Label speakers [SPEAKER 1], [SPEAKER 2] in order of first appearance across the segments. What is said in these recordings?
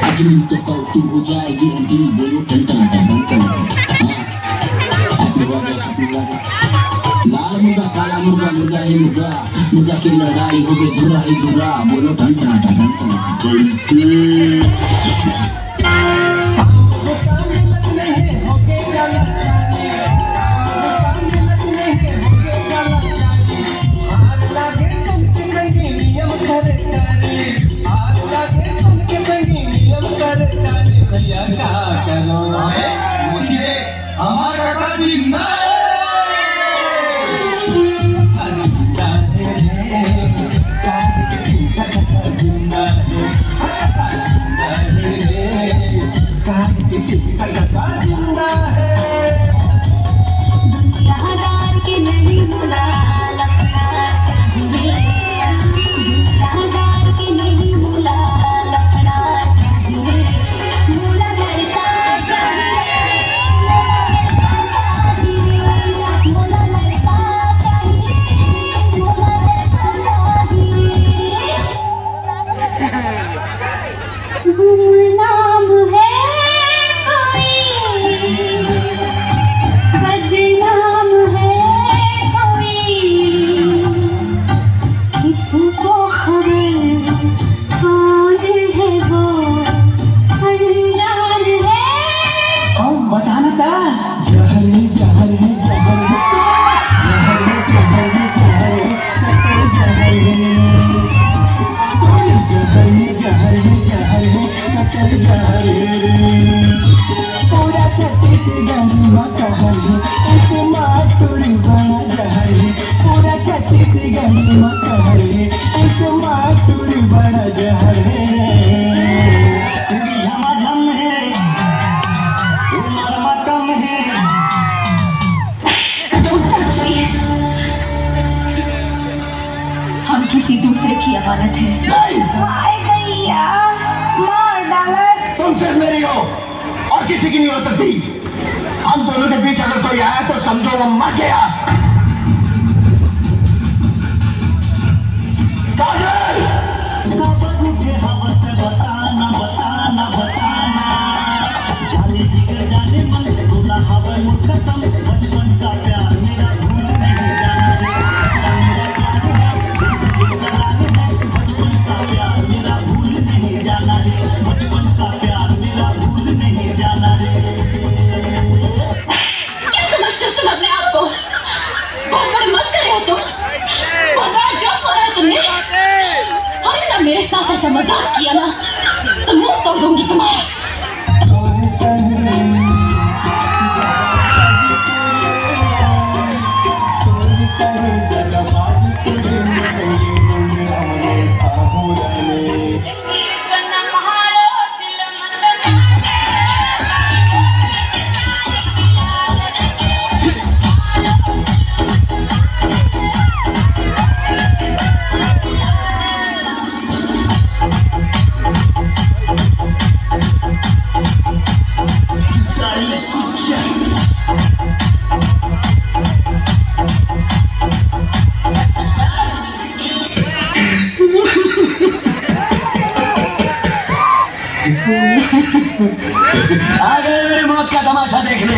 [SPEAKER 1] आज मिल तो कल तू हो जाएगी अंधी, बोलो टन टन टन टन। लाल मुर्गा काला मुर्गा, मुर्गा ही मुर्गा, मुर्गा की लड़ाई हो गई धुरा ही धुरा, बोलो टन टन टन टन।
[SPEAKER 2] पूरा छत्तीसगढ़ मकहर है ऐसे माटुरी बड़ा जहर है, पूरा छत्तीसगढ़ मकहर है ऐसे माटुरी बड़ा जहर है। झमाझम है उमर मकम है।
[SPEAKER 3] हम किसी दूसरे की अमानत है।
[SPEAKER 1] तुम सिर्फ मेरी हो और किसी की नहीं हो सकती। हम दोनों के बीच अगर कोई आया तो समझो वो मर गया। काजल! बताना बताना बताना जाने जिगर जाने मन बोला हवा मुकसम बचपन का प्यार मेरा भूल नहीं जाना बचपन का प्यार मेरा भूल नहीं जाना रे, बचपन का प्यार मेरा भूल नहीं जाना रे।
[SPEAKER 3] क्या समझते हो तुम अपने आप को? बहुत बड़े मस्करे हो तुम, बहुत बड़ा जोक हो रहा है तुमने। आइंदा मेरे साथ ऐसा मजाक किया ना तो मुंह तोड़ दूंगी तुम्हारा। आ गए मेरी मौत का तमाशा देखने।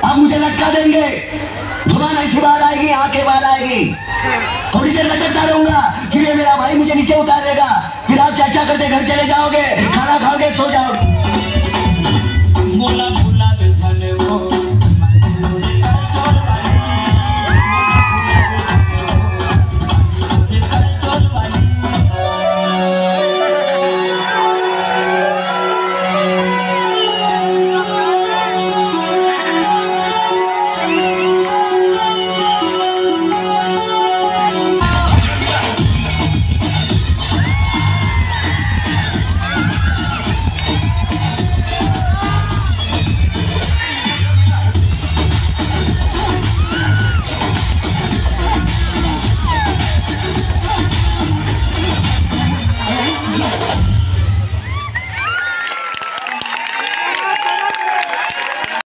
[SPEAKER 3] अब मुझे लटका देंगे, जुबान ऐसी बाहर आएगी, आंखें बाहर आएगी। थोड़ी देर लटकता रहूंगा, फिर ये मेरा भाई मुझे नीचे उतारेगा, फिर आप चाचा करते घर चले जाओगे, खाना खाओगे, सो जाओगे।
[SPEAKER 2] मोला भुला दे जाने वो